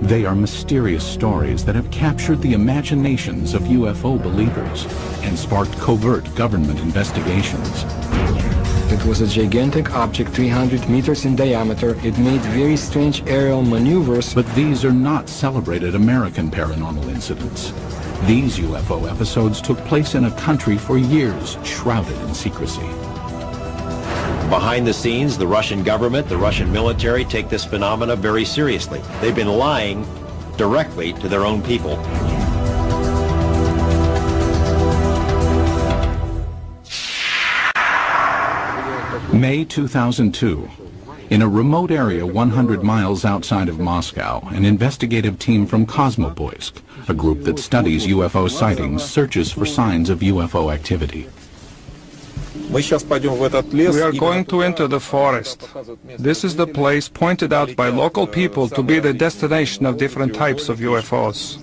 They are mysterious stories that have captured the imaginations of UFO believers and sparked covert government investigations. It was a gigantic object 300 meters in diameter. It made very strange aerial maneuvers. But these are not celebrated American paranormal incidents. These UFO episodes took place in a country for years, shrouded in secrecy. Behind the scenes, the Russian government, the Russian military take this phenomena very seriously. They've been lying directly to their own people. May 2002. In a remote area 100 miles outside of Moscow, an investigative team from Kosmoboysk, a group that studies UFO sightings, searches for signs of UFO activity. We are going to enter the forest. This is the place pointed out by local people to be the destination of different types of UFOs.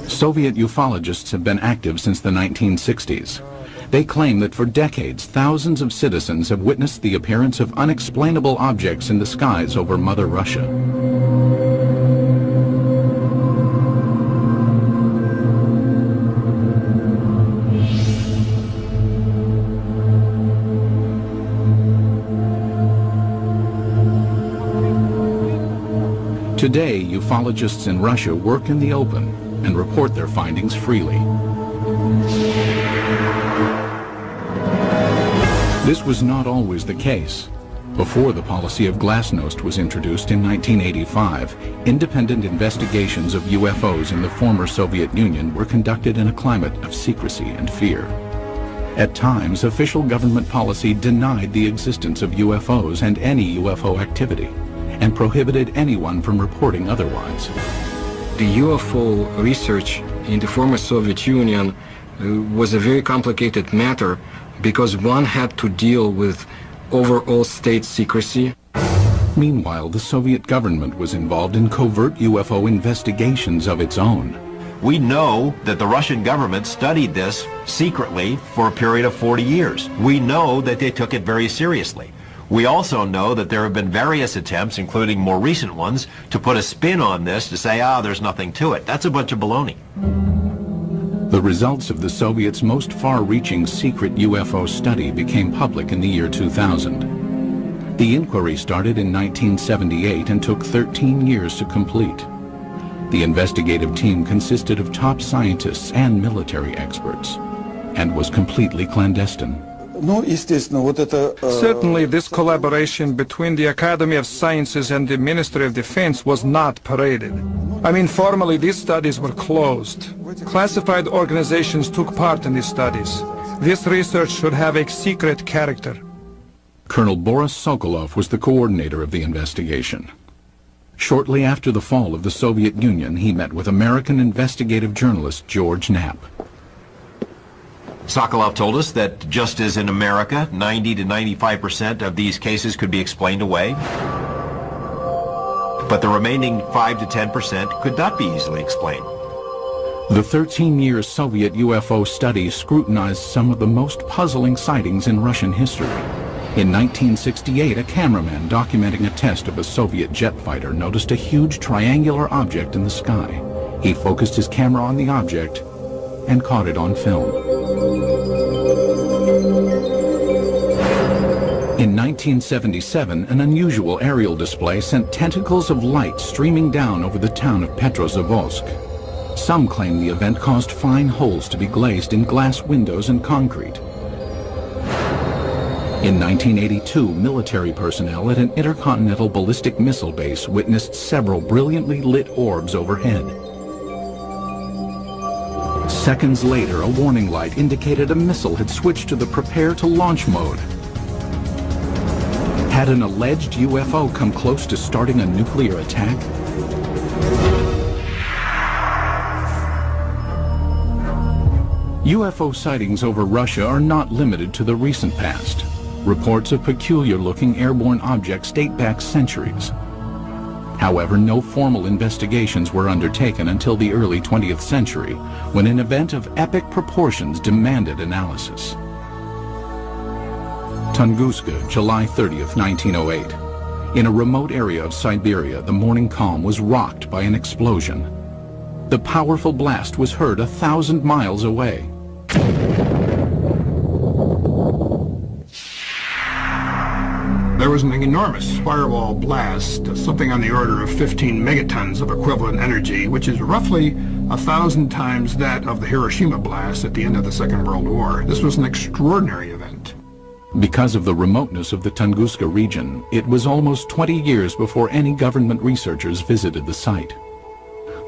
Soviet ufologists have been active since the 1960s. They claim that for decades, thousands of citizens have witnessed the appearance of unexplainable objects in the skies over Mother Russia. Today, ufologists in Russia work in the open and report their findings freely. This was not always the case. Before the policy of glasnost was introduced in 1985, independent investigations of UFOs in the former Soviet Union were conducted in a climate of secrecy and fear. At times, official government policy denied the existence of UFOs and any UFO activity, and prohibited anyone from reporting otherwise. The UFO research in the former Soviet Union was a very complicated matter because one had to deal with overall state secrecy. Meanwhile, the Soviet government was involved in covert UFO investigations of its own. We know that the Russian government studied this secretly for a period of 40 years. We know that they took it very seriously. We also know that there have been various attempts, including more recent ones, to put a spin on this to say, there's nothing to it. That's a bunch of baloney. The results of the Soviets' most far-reaching secret UFO study became public in the year 2000. The inquiry started in 1978 and took 13 years to complete. The investigative team consisted of top scientists and military experts, and was completely clandestine. Certainly, this collaboration between the Academy of Sciences and the Ministry of Defense was not paraded. I mean, formally, these studies were closed. Classified organizations took part in these studies. This research should have a secret character. Colonel Boris Sokolov was the coordinator of the investigation. Shortly after the fall of the Soviet Union, he met with American investigative journalist George Knapp. Sokolov told us that just as in America, 90 to 95% of these cases could be explained away, but the remaining 5 to 10% could not be easily explained. The 13-year Soviet UFO study scrutinized some of the most puzzling sightings in Russian history. In 1968, a cameraman documenting a test of a Soviet jet fighter noticed a huge triangular object in the sky. He focused his camera on the object and caught it on film. In 1977, an unusual aerial display sent tentacles of light streaming down over the town of Petrozavodsk. Some claim the event caused fine holes to be glazed in glass windows and concrete. In 1982, military personnel at an intercontinental ballistic missile base witnessed several brilliantly lit orbs overhead. Seconds later, a warning light indicated a missile had switched to the prepare to launch mode. Had an alleged UFO come close to starting a nuclear attack? UFO sightings over Russia are not limited to the recent past. Reports of peculiar-looking airborne objects date back centuries. However, no formal investigations were undertaken until the early 20th century, when an event of epic proportions demanded analysis. Tunguska, July 30th, 1908. In a remote area of Siberia, the morning calm was rocked by an explosion. The powerful blast was heard 1,000 miles away. There was an enormous firewall blast, something on the order of 15 megatons of equivalent energy, which is roughly 1,000 times that of the Hiroshima blast at the end of the Second World War. This was an extraordinary event. Because of the remoteness of the Tunguska region, it was almost 20 years before any government researchers visited the site.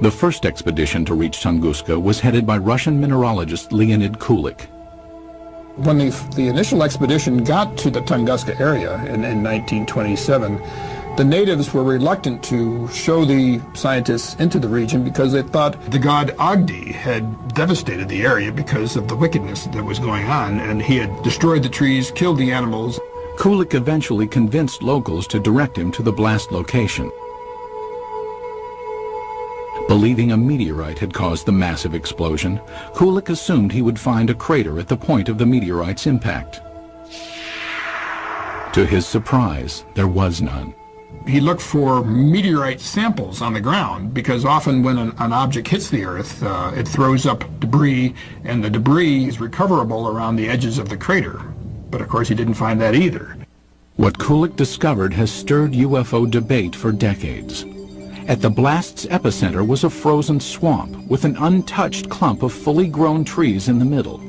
The first expedition to reach Tunguska was headed by Russian mineralogist Leonid Kulik. When the initial expedition got to the Tunguska area in 1927, the natives were reluctant to show the scientists into the region because they thought the god Agdi had devastated the area because of the wickedness that was going on, and he had destroyed the trees, killed the animals. Kulik eventually convinced locals to direct him to the blast location. Believing a meteorite had caused the massive explosion, Kulik assumed he would find a crater at the point of the meteorite's impact. To his surprise, there was none. He looked for meteorite samples on the ground because often when an object hits the Earth, it throws up debris, and the debris is recoverable around the edges of the crater. But of course he didn't find that either. What Kulik discovered has stirred UFO debate for decades. At the blast's epicenter was a frozen swamp with an untouched clump of fully grown trees in the middle.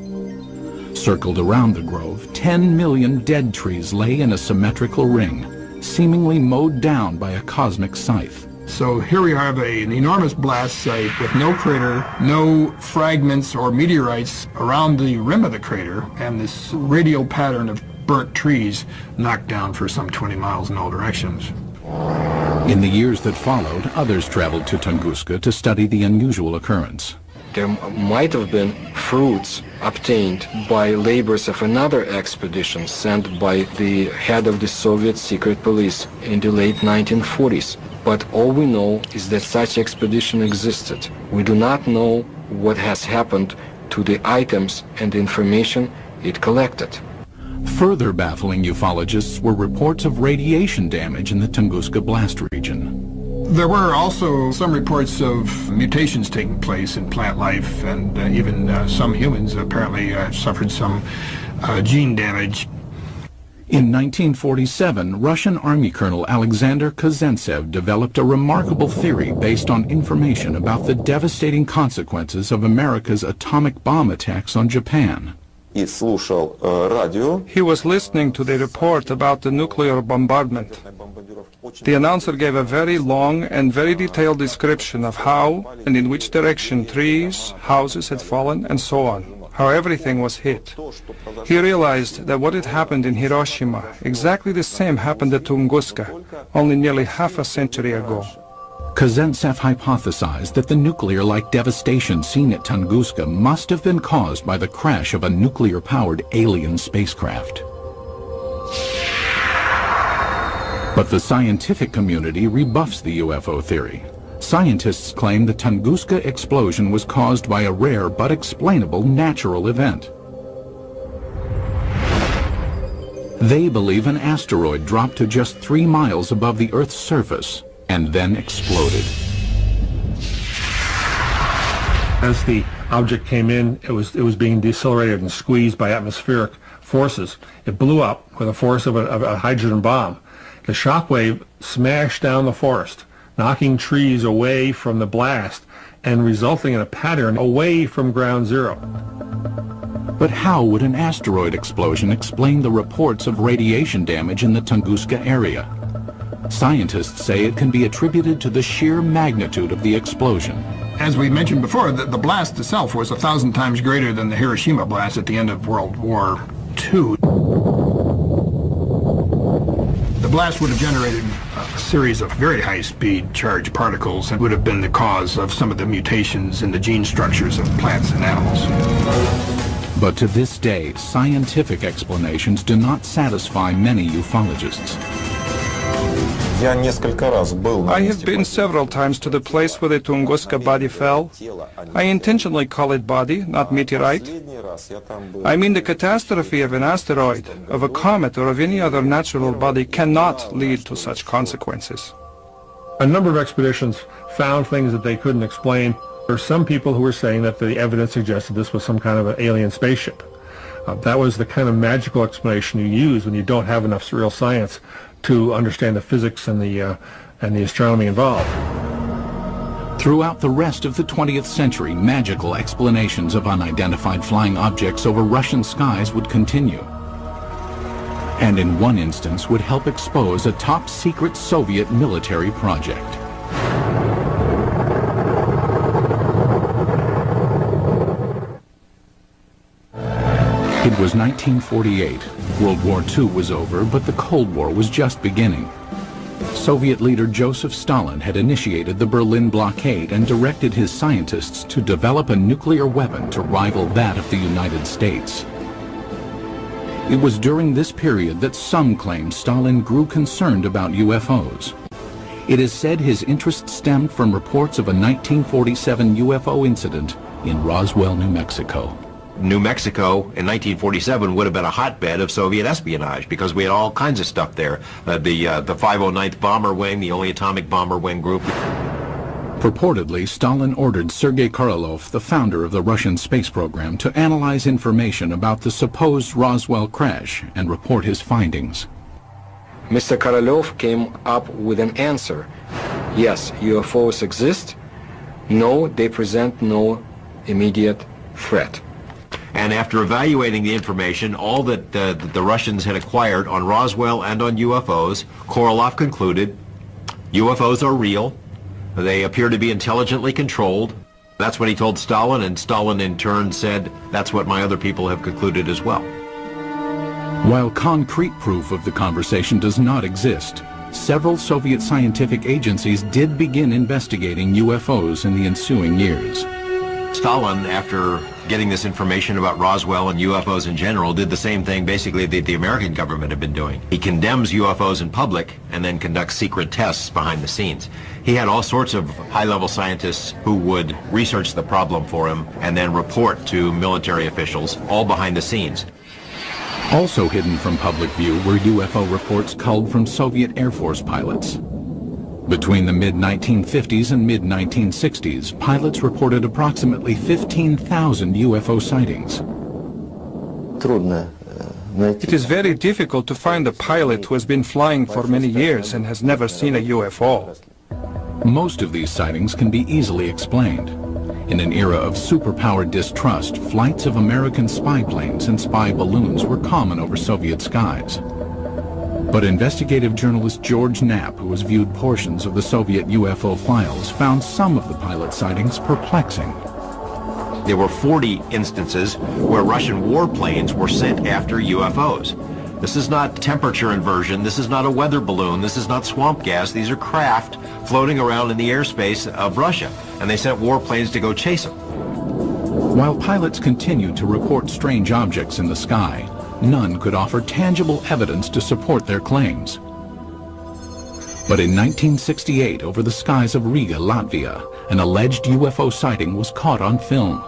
Circled around the grove, 10 million dead trees lay in a symmetrical ring, seemingly mowed down by a cosmic scythe. So here we have an enormous blast site with no crater, no fragments or meteorites around the rim of the crater, and this radial pattern of burnt trees knocked down for some 20 miles in all directions. In the years that followed, others traveled to Tunguska to study the unusual occurrence. There might have been fruits obtained by labors of another expedition sent by the head of the Soviet secret police in the late 1940s. But all we know is that such expedition existed. We do not know what has happened to the items and the information it collected. Further baffling ufologists were reports of radiation damage in the Tunguska blast region. There were also some reports of mutations taking place in plant life, and even some humans apparently suffered some gene damage. In 1947, Russian Army Colonel Alexander Kazantsev developed a remarkable theory based on information about the devastating consequences of America's atomic bomb attacks on Japan. He was listening to the report about the nuclear bombardment. The announcer gave a very long and very detailed description of how and in which direction trees, houses had fallen, and so on, how everything was hit. He realized that what had happened in Hiroshima, exactly the same happened at Tunguska, only nearly half a century ago. Kazantsev hypothesized that the nuclear-like devastation seen at Tunguska must have been caused by the crash of a nuclear-powered alien spacecraft. But the scientific community rebuffs the UFO theory. Scientists claim the Tunguska explosion was caused by a rare but explainable natural event. They believe an asteroid dropped to just 3 miles above the Earth's surface and then exploded. As the object came in, it was being decelerated and squeezed by atmospheric forces. It blew up with the force of a hydrogen bomb. The shock wave smashed down the forest, knocking trees away from the blast and resulting in a pattern away from ground zero. But how would an asteroid explosion explain the reports of radiation damage in the Tunguska area? Scientists say it can be attributed to the sheer magnitude of the explosion. As we mentioned before, the blast itself was 1,000 times greater than the Hiroshima blast at the end of World War II. The blast would have generated a series of very high-speed charged particles and would have been the cause of some of the mutations in the gene structures of plants and animals. But to this day, scientific explanations do not satisfy many ufologists. I have been several times to the place where the Tunguska body fell. I intentionally call it body, not meteorite. I mean, the catastrophe of an asteroid, of a comet, or of any other natural body cannot lead to such consequences. A number of expeditions found things that they couldn't explain. There are some people who were saying that the evidence suggested this was some kind of an alien spaceship. That was the kind of magical explanation you use when you don't have enough real science to understand the physics and the astronomy involved. Throughout the rest of the 20th century, magical explanations of unidentified flying objects over Russian skies would continue. And in one instance would help expose a top-secret Soviet military project. It was 1948. World War II was over, but the Cold War was just beginning. Soviet leader Joseph Stalin had initiated the Berlin blockade and directed his scientists to develop a nuclear weapon to rival that of the United States. It was during this period that some claimed Stalin grew concerned about UFOs. It is said his interest stemmed from reports of a 1947 UFO incident in Roswell, New Mexico. New Mexico in 1947 would have been a hotbed of Soviet espionage because we had all kinds of stuff there. The 509th Bomber Wing, the only atomic bomber wing group. Purportedly, Stalin ordered Sergei Korolev, the founder of the Russian space program, to analyze information about the supposed Roswell crash and report his findings. Mr. Korolev came up with an answer. Yes, UFOs exist. No, they present no immediate threat. And after evaluating the information, all that the Russians had acquired on Roswell and on UFOs, Korolev concluded UFOs are real. They appear to be intelligently controlled. That's what he told Stalin, and Stalin in turn said, that's what my other people have concluded as well. While concrete proof of the conversation does not exist, several Soviet scientific agencies did begin investigating UFOs in the ensuing years. Stalin, after getting this information about Roswell and UFOs in general, did the same thing basically that the American government had been doing. He condemns UFOs in public and then conducts secret tests behind the scenes. He had all sorts of high-level scientists who would research the problem for him and then report to military officials, all behind the scenes. Also hidden from public view were UFO reports culled from Soviet Air Force pilots. Between the mid-1950s and mid-1960s, pilots reported approximately 15,000 UFO sightings. It is very difficult to find a pilot who has been flying for many years and has never seen a UFO. Most of these sightings can be easily explained. In an era of superpower distrust, flights of American spy planes and spy balloons were common over Soviet skies. But investigative journalist George Knapp, who has viewed portions of the Soviet UFO files, found some of the pilot sightings perplexing. There were 40 instances where Russian warplanes were sent after UFOs. This is not temperature inversion, this is not a weather balloon, this is not swamp gas, these are craft floating around in the airspace of Russia, and they sent warplanes to go chase them. While pilots continued to report strange objects in the sky, none could offer tangible evidence to support their claims. But in 1968, over the skies of Riga, Latvia, an alleged UFO sighting was caught on film.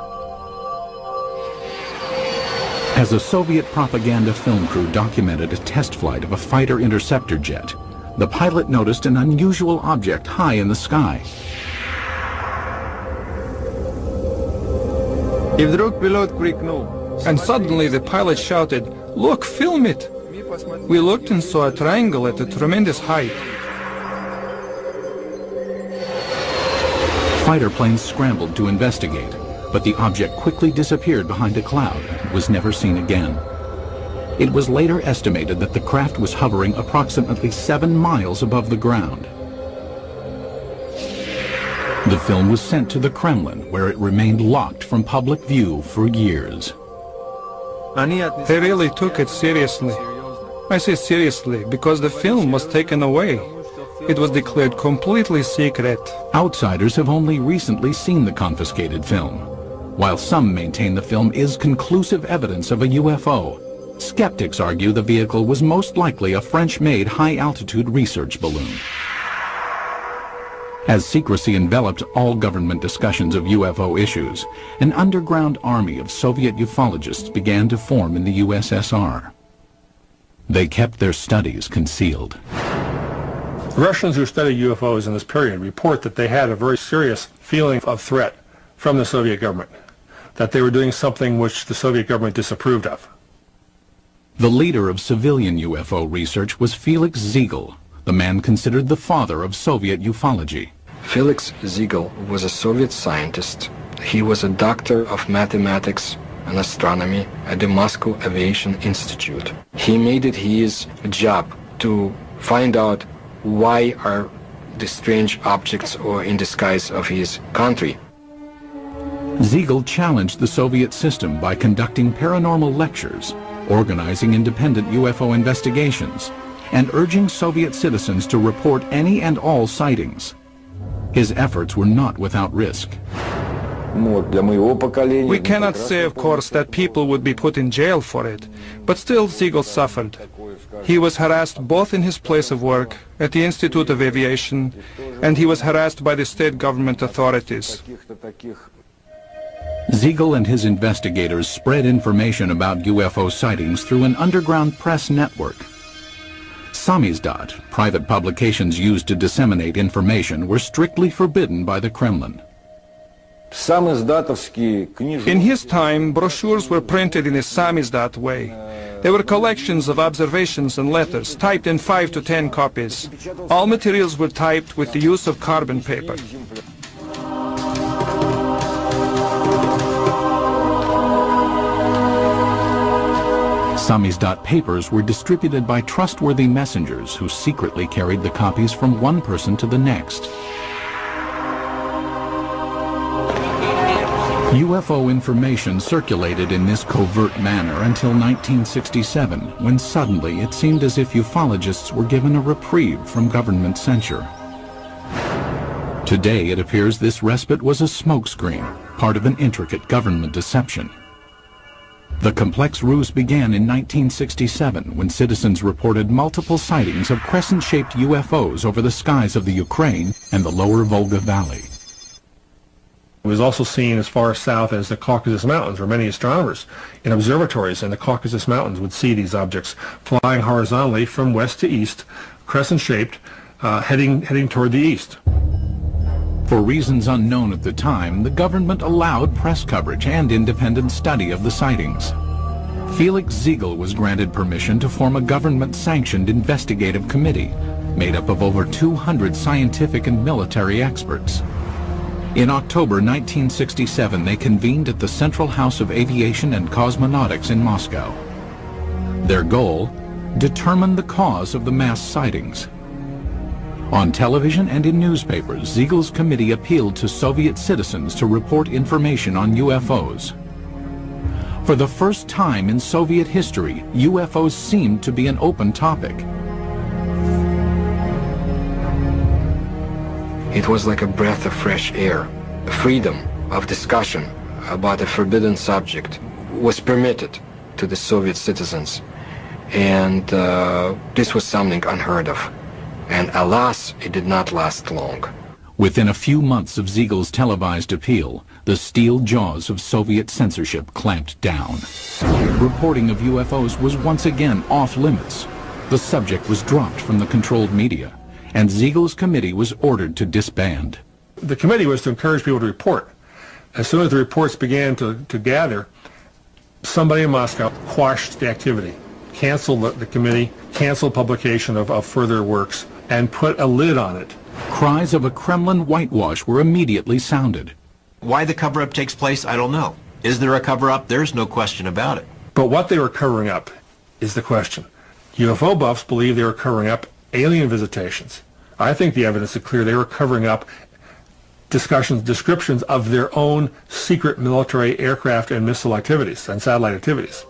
As a Soviet propaganda film crew documented a test flight of a fighter interceptor jet, the pilot noticed an unusual object high in the sky. And suddenly the pilot shouted, "Look, film it!" We looked and saw a triangle at a tremendous height. Fighter planes scrambled to investigate, but the object quickly disappeared behind a cloud and was never seen again. It was later estimated that the craft was hovering approximately 7 miles above the ground. The film was sent to the Kremlin, where it remained locked from public view for years. They really took it seriously. I say seriously because the film was taken away. It was declared completely secret. Outsiders have only recently seen the confiscated film. While some maintain the film is conclusive evidence of a UFO, Skeptics argue the vehicle was most likely a French-made high-altitude research balloon. As secrecy enveloped all government discussions of UFO issues, an underground army of Soviet ufologists began to form in the USSR. They kept their studies concealed. The Russians who studied UFOs in this period report that they had a very serious feeling of threat from the Soviet government, that they were doing something which the Soviet government disapproved of. The leader of civilian UFO research was Felix Ziegel, the man considered the father of Soviet ufology. Felix Ziegel was a Soviet scientist. He was a doctor of mathematics and astronomy at the Moscow Aviation Institute. He made it his job to find out why are the strange objects or in the skies of his country. Ziegel challenged the Soviet system by conducting paranormal lectures, organizing independent UFO investigations, and urging Soviet citizens to report any and all sightings. His efforts were not without risk. We cannot say, of course, that people would be put in jail for it, but still Ziegel suffered. He was harassed both in his place of work, at the Institute of Aviation, and he was harassed by the state government authorities. Ziegel and his investigators spread information about UFO sightings through an underground press network. Samizdat, private publications used to disseminate information, were strictly forbidden by the Kremlin. In his time, brochures were printed in a samizdat way. They were collections of observations and letters, typed in 5 to 10 copies. All materials were typed with the use of carbon paper. Samizdat papers were distributed by trustworthy messengers who secretly carried the copies from one person to the next. UFO information circulated in this covert manner until 1967, when suddenly it seemed as if ufologists were given a reprieve from government censure. Today it appears this respite was a smokescreen, part of an intricate government deception. The complex ruse began in 1967 when citizens reported multiple sightings of crescent-shaped UFOs over the skies of the Ukraine and the lower Volga Valley. It was also seen as far south as the Caucasus Mountains, where many astronomers in observatories in the Caucasus Mountains would see these objects flying horizontally from west to east, crescent-shaped, heading toward the east. For reasons unknown at the time, the government allowed press coverage and independent study of the sightings. Felix Ziegel was granted permission to form a government-sanctioned investigative committee made up of over 200 scientific and military experts. In October 1967, they convened at the Central House of Aviation and Cosmonautics in Moscow. Their goal? Determine the cause of the mass sightings. On television and in newspapers, Ziegel's committee appealed to Soviet citizens to report information on UFOs. For the first time in Soviet history, UFOs seemed to be an open topic. It was like a breath of fresh air. Freedom of discussion about a forbidden subject was permitted to the Soviet citizens. And this was something unheard of. And alas, it did not last long. Within a few months of Ziegel's televised appeal, the steel jaws of Soviet censorship clamped down. Reporting of UFOs was once again off limits. The subject was dropped from the controlled media, and Ziegel's committee was ordered to disband. The committee was to encourage people to report. As soon as the reports began to gather, somebody in Moscow quashed the activity, canceled the committee, canceled publication of further works, and put a lid on it. Cries of a Kremlin whitewash were immediately sounded. Why the cover-up takes place, I don't know. Is there a cover-up? There's no question about it. But what they were covering up is the question. UFO buffs believe they were covering up alien visitations. I think the evidence is clear they were covering up descriptions of their own secret military aircraft and missile activities and satellite activities.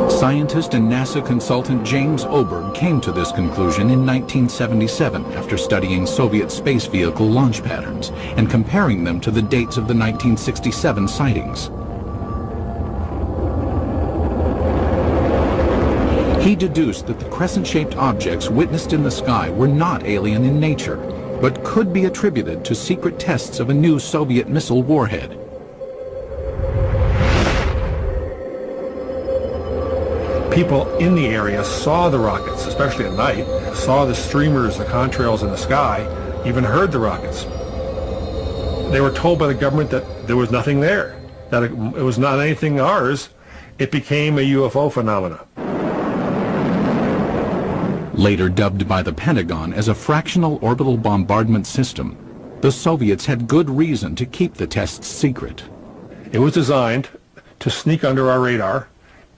Scientist and NASA consultant James Oberg came to this conclusion in 1977 after studying Soviet space vehicle launch patterns and comparing them to the dates of the 1967 sightings. He deduced that the crescent-shaped objects witnessed in the sky were not alien in nature, but could be attributed to secret tests of a new Soviet missile warhead. People in the area saw the rockets, especially at night, saw the streamers, the contrails in the sky, even heard the rockets. They were told by the government that there was nothing there, that it was not anything ours. It became a UFO phenomena. Later dubbed by the Pentagon as a fractional orbital bombardment system, the Soviets had good reason to keep the tests secret. It was designed to sneak under our radar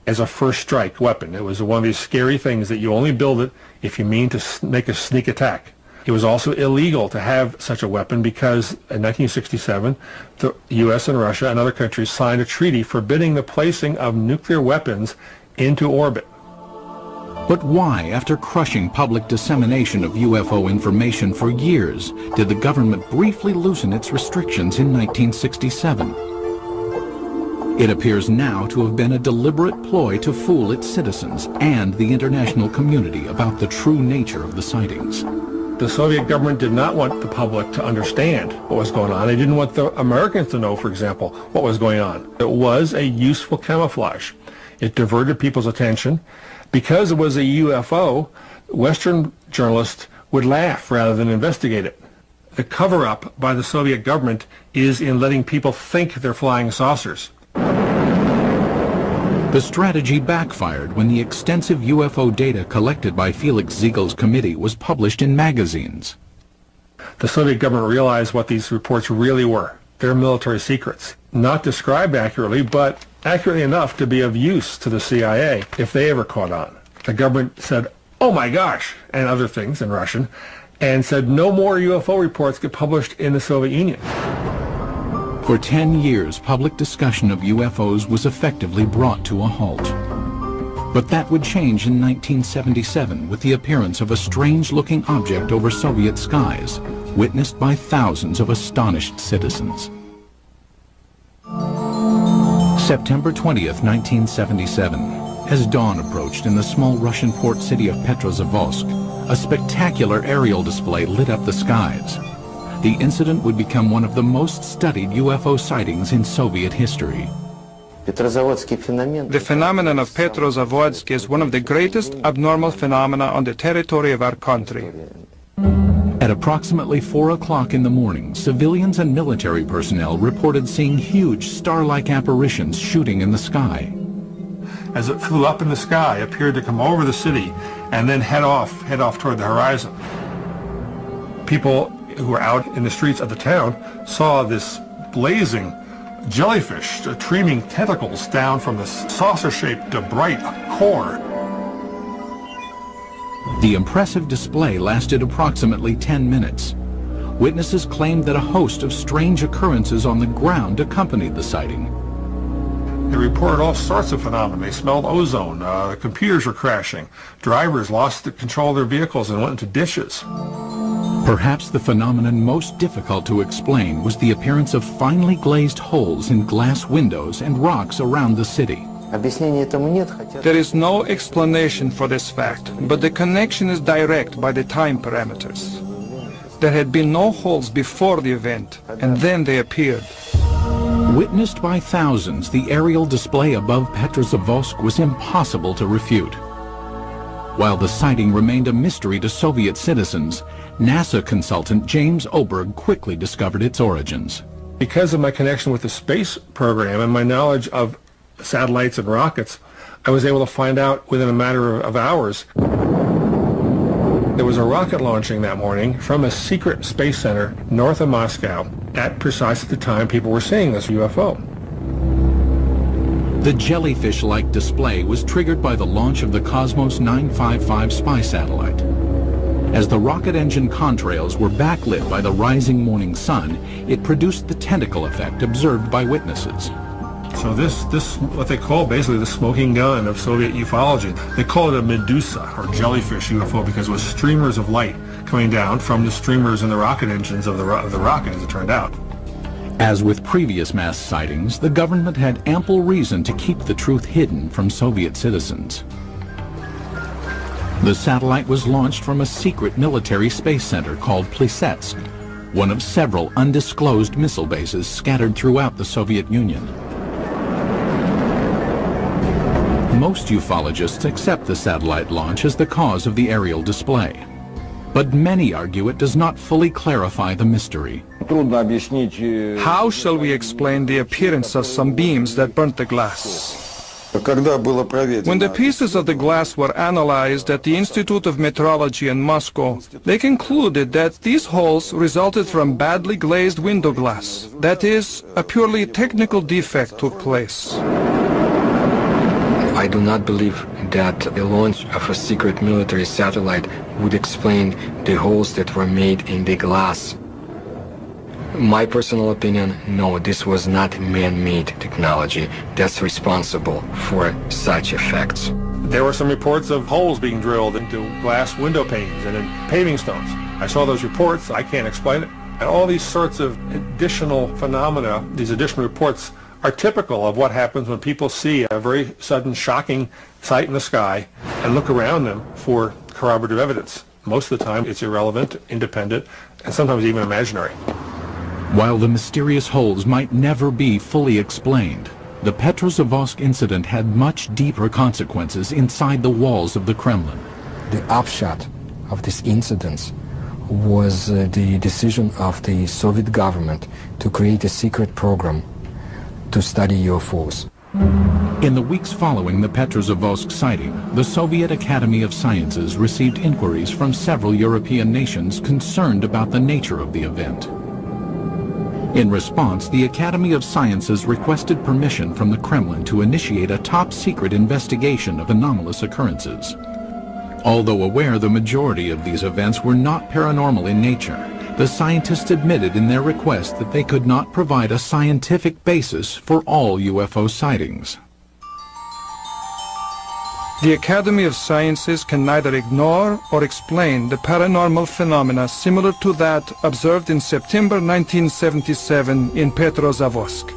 as a first strike weapon. It was one of these scary things that you only build it if you mean to make a sneak attack. It was also illegal to have such a weapon because in 1967, the U.S. and Russia and other countries signed a treaty forbidding the placing of nuclear weapons into orbit. But why, after crushing public dissemination of UFO information for years, did the government briefly loosen its restrictions in 1967? It appears now to have been a deliberate ploy to fool its citizens and the international community about the true nature of the sightings. The Soviet government did not want the public to understand what was going on. They didn't want the Americans to know, for example, what was going on. It was a useful camouflage. It diverted people's attention. Because it was a UFO, Western journalists would laugh rather than investigate it. The cover-up by the Soviet government is in letting people think they're flying saucers. The strategy backfired when the extensive UFO data collected by Felix Ziegel's committee was published in magazines. The Soviet government realized what these reports really were. They're military secrets. Not described accurately, but accurately enough to be of use to the CIA if they ever caught on. The government said, "Oh my gosh," and other things in Russian, and said no more UFO reports get published in the Soviet Union. For 10 years, public discussion of UFOs was effectively brought to a halt. But that would change in 1977 with the appearance of a strange-looking object over Soviet skies, witnessed by thousands of astonished citizens. September 20th, 1977. As dawn approached in the small Russian port city of Petrozavodsk, a spectacular aerial display lit up the skies. The incident would become one of the most studied UFO sightings in Soviet history. The phenomenon of Petrozavodsk is one of the greatest abnormal phenomena on the territory of our country. At approximately 4 o'clock in the morning, civilians and military personnel reported seeing huge star-like apparitions shooting in the sky. As it flew up in the sky, it appeared to come over the city and then head off toward the horizon. People who were out in the streets of the town saw this blazing jellyfish streaming tentacles down from the saucer-shaped bright core. The impressive display lasted approximately 10 minutes. Witnesses claimed that a host of strange occurrences on the ground accompanied the sighting. They reported all sorts of phenomena. They smelled ozone, computers were crashing, drivers lost the control of their vehicles and went into ditches. Perhaps the phenomenon most difficult to explain was the appearance of finely glazed holes in glass windows and rocks around the city. There is no explanation for this fact, but the connection is direct by the time parameters. There had been no holes before the event, and then they appeared. Witnessed by thousands, the aerial display above Petrozavodsk was impossible to refute. While the sighting remained a mystery to Soviet citizens, NASA consultant James Oberg quickly discovered its origins. Because of my connection with the space program and my knowledge of satellites and rockets, I was able to find out within a matter of hours. There was a rocket launching that morning from a secret space center north of Moscow at precisely the time people were seeing this UFO. The jellyfish-like display was triggered by the launch of the Cosmos 955 spy satellite. As the rocket engine contrails were backlit by the rising morning sun, it produced the tentacle effect observed by witnesses. So this what they call basically the smoking gun of Soviet ufology. They call it a Medusa, or jellyfish UFO, because it was streamers of light coming down from the streamers in the rocket engines of the rocket, as it turned out. As with previous mass sightings, the government had ample reason to keep the truth hidden from Soviet citizens. The satellite was launched from a secret military space center called Plesetsk, one of several undisclosed missile bases scattered throughout the Soviet Union. Most ufologists accept the satellite launch as the cause of the aerial display. But many argue it does not fully clarify the mystery. How shall we explain the appearance of some beams that burnt the glass? When the pieces of the glass were analyzed at the Institute of Metrology in Moscow, they concluded that these holes resulted from badly glazed window glass. That is, a purely technical defect took place. I do not believe that the launch of a secret military satellite would explain the holes that were made in the glass. My personal opinion, no, this was not man-made technology that's responsible for such effects. There were some reports of holes being drilled into glass window panes and in paving stones. I saw those reports. I can't explain it. And all these sorts of additional phenomena, these additional reports, are typical of what happens when people see a very sudden, shocking sight in the sky and look around them for corroborative evidence. Most of the time, it's irrelevant, independent, and sometimes even imaginary. While the mysterious holes might never be fully explained, the Petrozavodsk incident had much deeper consequences inside the walls of the Kremlin. The upshot of this incident was the decision of the Soviet government to create a secret program to study UFOs. In the weeks following the Petrozavodsk sighting, the Soviet Academy of Sciences received inquiries from several European nations concerned about the nature of the event. In response, the Academy of Sciences requested permission from the Kremlin to initiate a top-secret investigation of anomalous occurrences. Although aware the majority of these events were not paranormal in nature, the scientists admitted in their request that they could not provide a scientific basis for all UFO sightings. The Academy of Sciences can neither ignore or explain the paranormal phenomena similar to that observed in September 1977 in Petrozavodsk.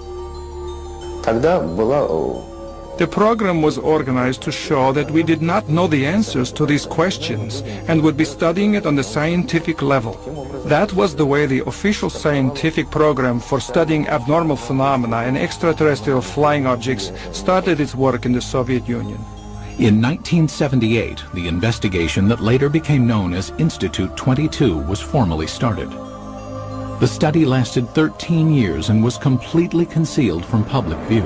The program was organized to show that we did not know the answers to these questions and would be studying it on the scientific level. That was the way the official scientific program for studying abnormal phenomena and extraterrestrial flying objects started its work in the Soviet Union. In 1978, the investigation that later became known as Institute 22 was formally started. The study lasted 13 years and was completely concealed from public view.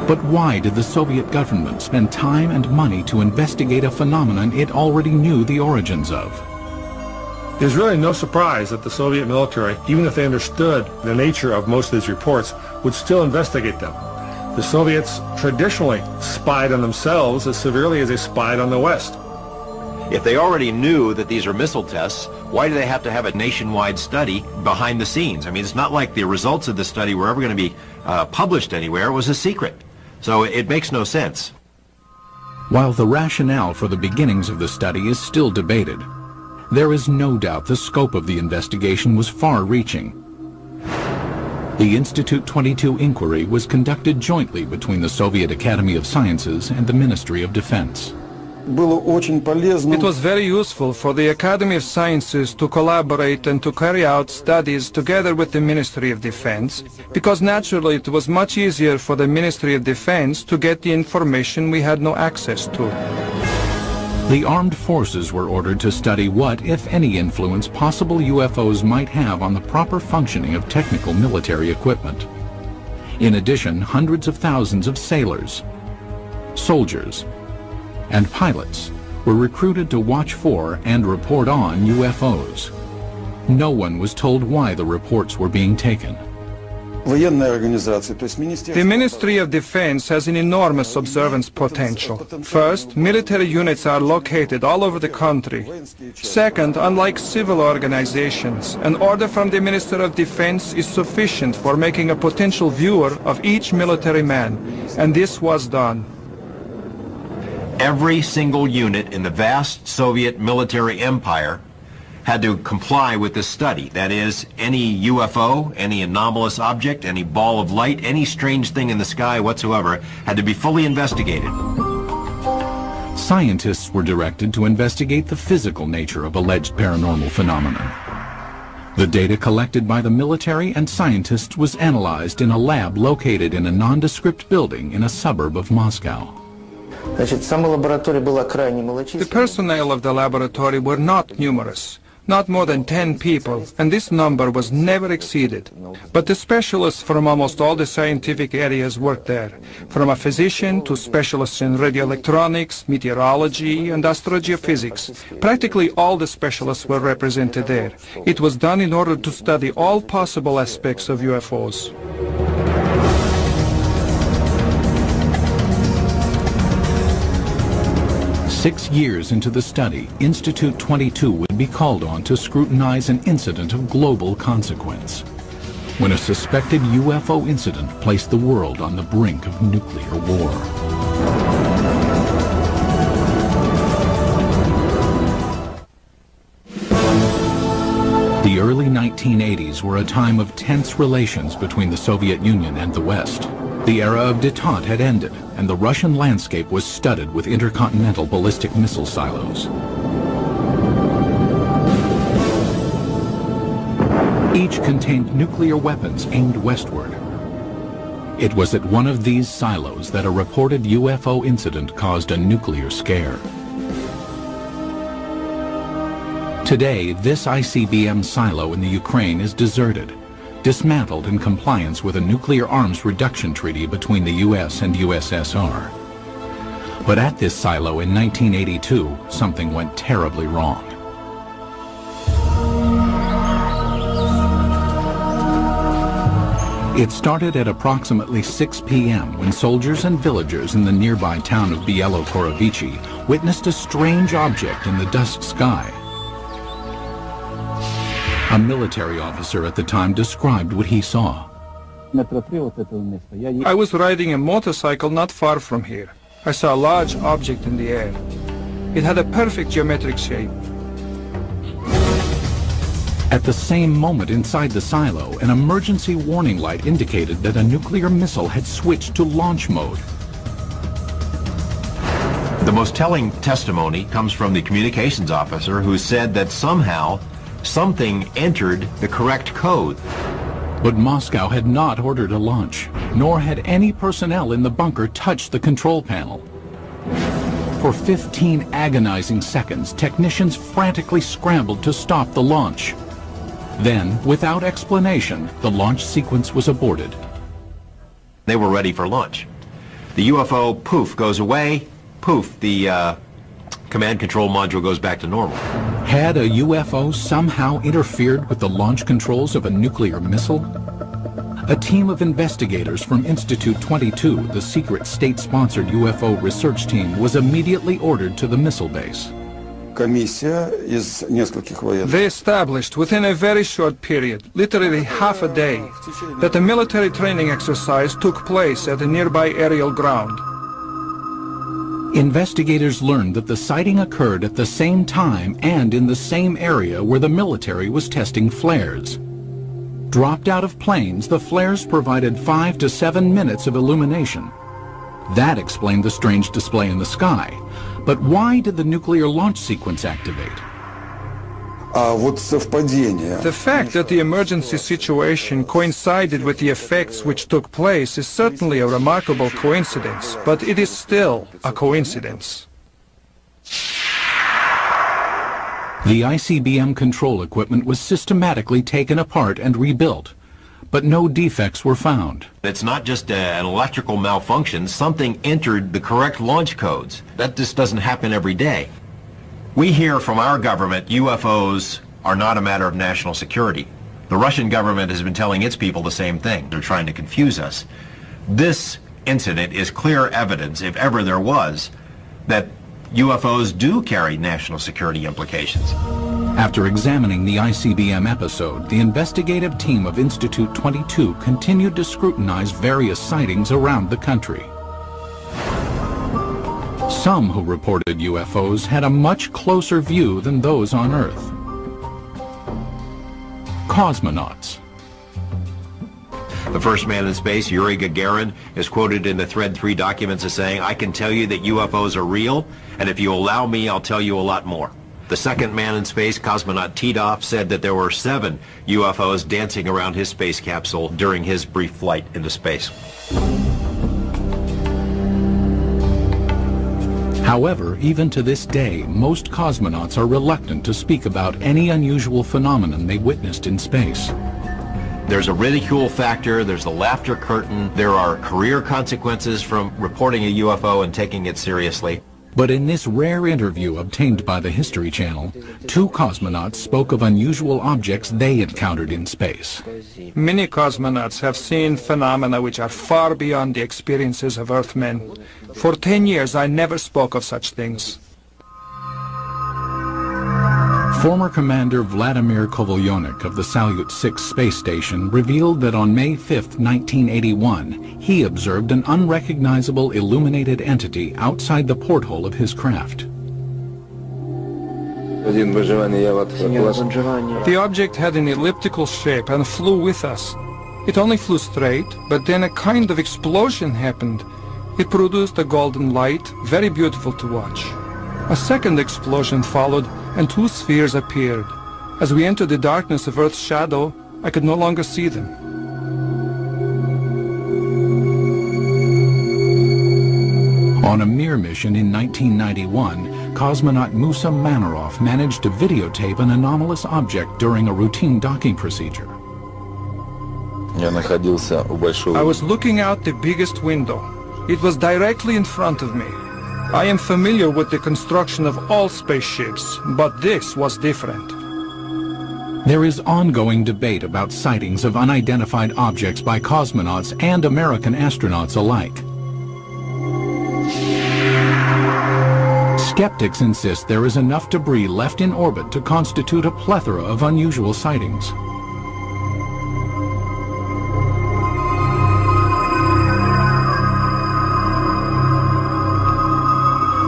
But why did the Soviet government spend time and money to investigate a phenomenon it already knew the origins of? There's really no surprise that the Soviet military, even if they understood the nature of most of these reports, would still investigate them. The Soviets traditionally spied on themselves as severely as they spied on the West. If they already knew that these are missile tests, why do they have to have a nationwide study behind the scenes? I mean, it's not like the results of the study were ever going to be published anywhere. It was a secret. So it makes no sense. While the rationale for the beginnings of the study is still debated, there is no doubt the scope of the investigation was far-reaching. The Institute 22 inquiry was conducted jointly between the Soviet Academy of Sciences and the Ministry of Defense. It was very useful for the Academy of Sciences to collaborate and to carry out studies together with the Ministry of Defense, because naturally it was much easier for the Ministry of Defense to get the information we had no access to. The armed forces were ordered to study what, if any, influence possible UFOs might have on the proper functioning of technical military equipment. In addition, hundreds of thousands of sailors, soldiers, and pilots were recruited to watch for and report on UFOs. No one was told why the reports were being taken. The Ministry of Defense has an enormous observance potential. First, military units are located all over the country. Second, unlike civil organizations, an order from the Minister of Defense is sufficient for making a potential viewer of each military man, and this was done. Every single unit in the vast Soviet military empire had to comply with this study. That is, any UFO, any anomalous object, any ball of light, any strange thing in the sky whatsoever had to be fully investigated. Scientists were directed to investigate the physical nature of alleged paranormal phenomenon. The data collected by the military and scientists was analyzed in a lab located in a nondescript building in a suburb of Moscow. The personnel of the laboratory were not numerous, not more than 10 people, and this number was never exceeded. But the specialists from almost all the scientific areas worked there, from a physician to specialists in radioelectronics, meteorology, and astrogeophysics. Practically all the specialists were represented there. It was done in order to study all possible aspects of UFOs. Six years into the study, Institute 22 would be called on to scrutinize an incident of global consequence, when a suspected UFO incident placed the world on the brink of nuclear war. The early 1980s were a time of tense relations between the Soviet Union and the West. The era of détente had ended, and the Russian landscape was studded with intercontinental ballistic missile silos. Each contained nuclear weapons aimed westward. It was at one of these silos that a reported UFO incident caused a nuclear scare. Today, this ICBM silo in the Ukraine is deserted, dismantled in compliance with a nuclear arms reduction treaty between the U.S. and USSR. But at this silo in 1982, something went terribly wrong. It started at approximately 6 p.m. when soldiers and villagers in the nearby town of Bielo-Korovichi witnessed a strange object in the dusk sky. A military officer at the time described what he saw. I was riding a motorcycle not far from here. I saw a large object in the air. It had a perfect geometric shape. At the same moment inside the silo, an emergency warning light indicated that a nuclear missile had switched to launch mode. The most telling testimony comes from the communications officer who said that somehow something entered the correct code. But Moscow had not ordered a launch, nor had any personnel in the bunker touched the control panel. For 15 agonizing seconds, technicians frantically scrambled to stop the launch. Then, without explanation, the launch sequence was aborted. They were ready for launch. The UFO, poof, goes away. Poof, the command control module goes back to normal. Had a UFO somehow interfered with the launch controls of a nuclear missile? A team of investigators from Institute 22, the secret state-sponsored UFO research team, was immediately ordered to the missile base. They established within a very short period, literally half a day, that a military training exercise took place at a nearby aerial ground. Investigators learned that the sighting occurred at the same time and in the same area where the military was testing flares. Dropped out of planes, the flares provided 5 to 7 minutes of illumination. That explained the strange display in the sky. But why did the nuclear launch sequence activate? The fact that the emergency situation coincided with the effects which took place is certainly a remarkable coincidence, but it is still a coincidence. The ICBM control equipment was systematically taken apart and rebuilt, but no defects were found. It's not just an electrical malfunction. Something entered the correct launch codes. That just doesn't happen every day. We hear from our government UFOs are not a matter of national security. The Russian government has been telling its people the same thing. They're trying to confuse us. This incident is clear evidence, if ever there was, that UFOs do carry national security implications. After examining the ICBM episode, the investigative team of Institute 22 continued to scrutinize various sightings around the country. Some who reported UFOs had a much closer view than those on Earth. Cosmonauts. The first man in space, Yuri Gagarin, is quoted in the Thread 3 documents as saying, "I can tell you that UFOs are real, and if you allow me, I'll tell you a lot more." The second man in space, cosmonaut Titov, said that there were 7 UFOs dancing around his space capsule during his brief flight into space. However, even to this day, most cosmonauts are reluctant to speak about any unusual phenomenon they witnessed in space. There's a ridicule factor, there's the laughter curtain, there are career consequences from reporting a UFO and taking it seriously. But in this rare interview obtained by the History Channel, 2 cosmonauts spoke of unusual objects they encountered in space. Many cosmonauts have seen phenomena which are far beyond the experiences of Earthmen. For 10 years, I never spoke of such things. Former Commander Vladimir Kovalyonik of the Salyut 6 space station revealed that on May 5, 1981, he observed an unrecognizable illuminated entity outside the porthole of his craft. The object had an elliptical shape and flew with us. It only flew straight, but then a kind of explosion happened. It produced a golden light, very beautiful to watch. A second explosion followed, and 2 spheres appeared. As we entered the darkness of Earth's shadow, I could no longer see them. On a Mir mission in 1991, cosmonaut Musa Manarov managed to videotape an anomalous object during a routine docking procedure. I was looking out the biggest window. It was directly in front of me. I am familiar with the construction of all spaceships, but this was different. There is ongoing debate about sightings of unidentified objects by cosmonauts and American astronauts alike. Skeptics insist there is enough debris left in orbit to constitute a plethora of unusual sightings.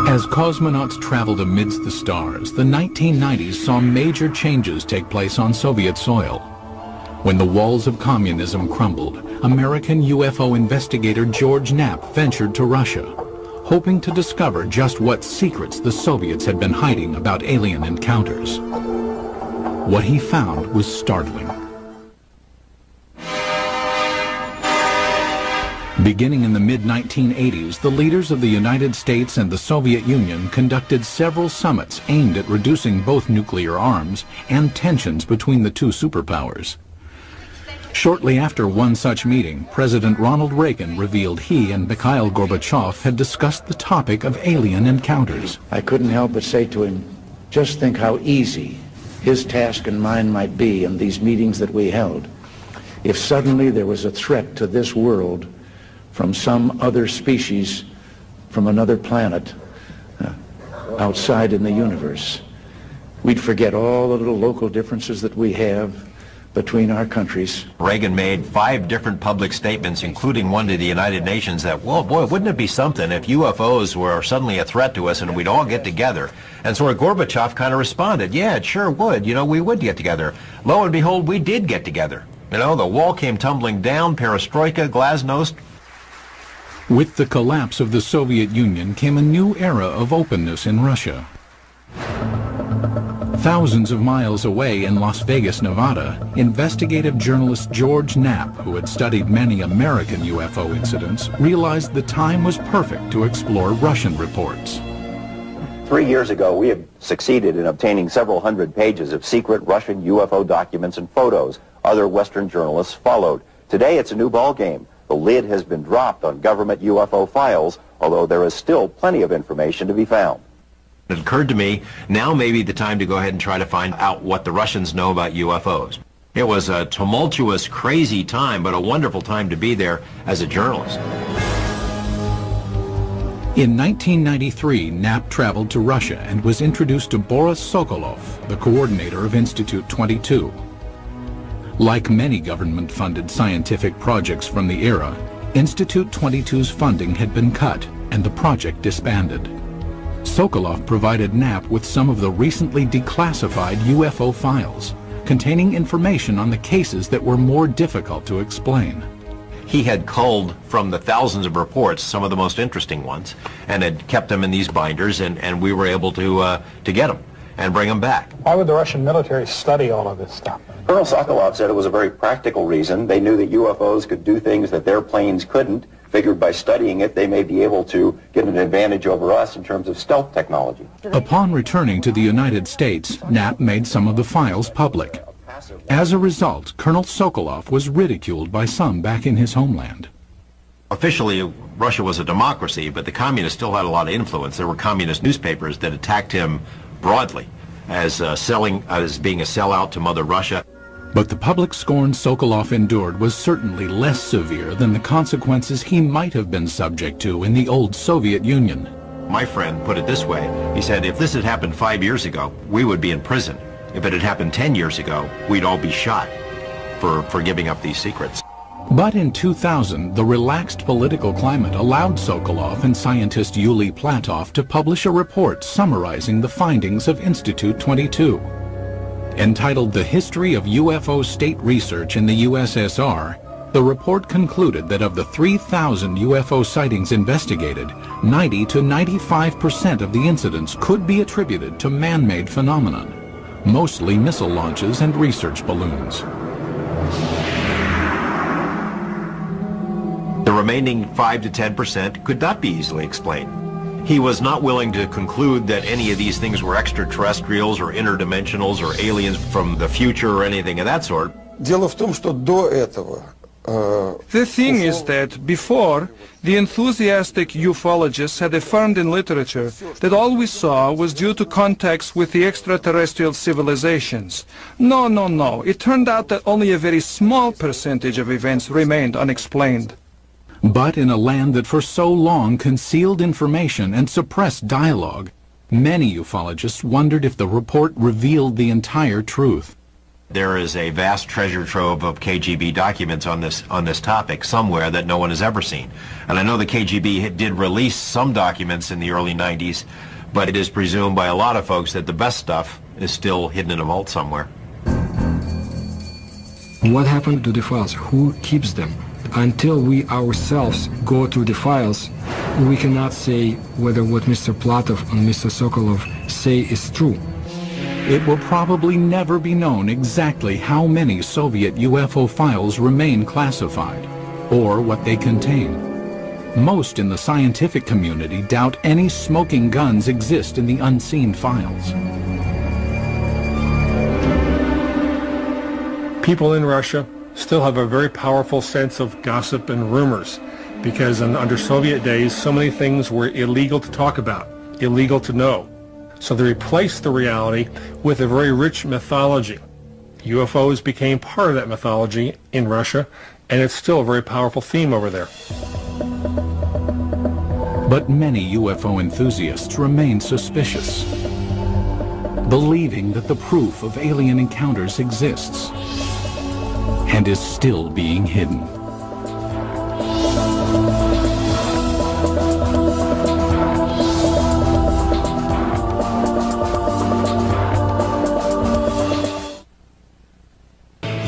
As cosmonauts traveled amidst the stars, the 1990s saw major changes take place on Soviet soil. When the walls of communism crumbled, American UFO investigator George Knapp ventured to Russia, hoping to discover just what secrets the Soviets had been hiding about alien encounters. What he found was startling. Beginning in the mid-1980s, the leaders of the United States and the Soviet Union conducted several summits aimed at reducing both nuclear arms and tensions between the 2 superpowers. Shortly after one such meeting, President Ronald Reagan revealed he and Mikhail Gorbachev had discussed the topic of alien encounters. I couldn't help but say to him, just think how easy his task and mine might be in these meetings that we held if suddenly there was a threat to this world from some other species, from another planet, outside in the universe. We'd forget all the little local differences that we have between our countries. Reagan made 5 different public statements, including one to the United Nations, that, well, boy, wouldn't it be something if UFOs were suddenly a threat to us and we'd all get together? And sort of Gorbachev kind of responded, yeah, it sure would. You know, we would get together. Lo and behold, we did get together. You know, the wall came tumbling down, perestroika, glasnost. With the collapse of the Soviet Union came a new era of openness in Russia. Thousands of miles away in Las Vegas, Nevada, investigative journalist George Knapp, who had studied many American UFO incidents, realized the time was perfect to explore Russian reports. 3 years ago, we had succeeded in obtaining several hundred pages of secret Russian UFO documents and photos. Other Western journalists followed. Today, it's a new ballgame. The lid has been dropped on government UFO files, although there is still plenty of information to be found. It occurred to me, now may be the time to go ahead and try to find out what the Russians know about UFOs. It was a tumultuous, crazy time, but a wonderful time to be there as a journalist. In 1993, Knapp traveled to Russia and was introduced to Boris Sokolov, the coordinator of Institute 22. Like many government-funded scientific projects from the era, Institute 22's funding had been cut and the project disbanded. Sokolov provided Knapp with some of the recently declassified UFO files, containing information on the cases that were more difficult to explain. he had culled from the thousands of reports some of the most interesting ones and had kept them in these binders, and we were able to get them and bring them back. Why would the Russian military study all of this stuff? Colonel Sokolov said it was a very practical reason. They knew that UFOs could do things that their planes couldn't. Figured by studying it, they may be able to get an advantage over us in terms of stealth technology. Upon returning to the United States, Knapp made some of the files public. As a result, Colonel Sokolov was ridiculed by some back in his homeland. Officially, Russia was a democracy, but the communists still had a lot of influence. There were communist newspapers that attacked him broadly as being a sellout to Mother Russia. But the public scorn Sokolov endured was certainly less severe than the consequences he might have been subject to in the old Soviet Union. My friend put it this way. He said, if this had happened 5 years ago, we would be in prison. If it had happened 10 years ago, we'd all be shot for giving up these secrets. But in 2000, the relaxed political climate allowed Sokolov and scientist Yuli Platov to publish a report summarizing the findings of Institute 22. Entitled The History of UFO State Research in the USSR, the report concluded that of the 3,000 UFO sightings investigated, 90 to 95% of the incidents could be attributed to man-made phenomenon, mostly missile launches and research balloons. The remaining 5 to 10% could not be easily explained. He was not willing to conclude that any of these things were extraterrestrials or interdimensionals or aliens from the future or anything of that sort. The thing is that before, the enthusiastic ufologists had affirmed in literature that all we saw was due to contacts with the extraterrestrial civilizations. No. It turned out that only a very small percentage of events remained unexplained. But in a land that for so long concealed information and suppressed dialogue, many ufologists wondered if the report revealed the entire truth. There is a vast treasure trove of KGB documents on this topic somewhere that no one has ever seen. And I know the KGB did release some documents in the early 90s, but it is presumed by a lot of folks that the best stuff is still hidden in a vault somewhere. What happened to the files? Who keeps them? Until we ourselves go through the files, we cannot say whether what Mr. Platov and Mr. Sokolov say is true. It will probably never be known exactly how many Soviet UFO files remain classified, or what they contain. Most in the scientific community doubt any smoking guns exist in the unseen files. People in Russia still have a very powerful sense of gossip and rumors, because under Soviet days, so many things were illegal to talk about, illegal to know. So they replaced the reality with a very rich mythology. UFOs became part of that mythology in Russia, and it's still a very powerful theme over there. But many UFO enthusiasts remain suspicious, believing that the proof of alien encounters exists and is still being hidden.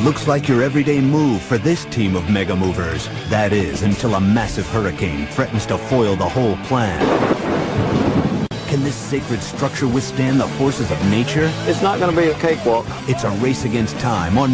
Looks like your everyday move for this team of mega movers. That is, until a massive hurricane threatens to foil the whole plan. Can this sacred structure withstand the forces of nature? It's not going to be a cakewalk. It's a race against time on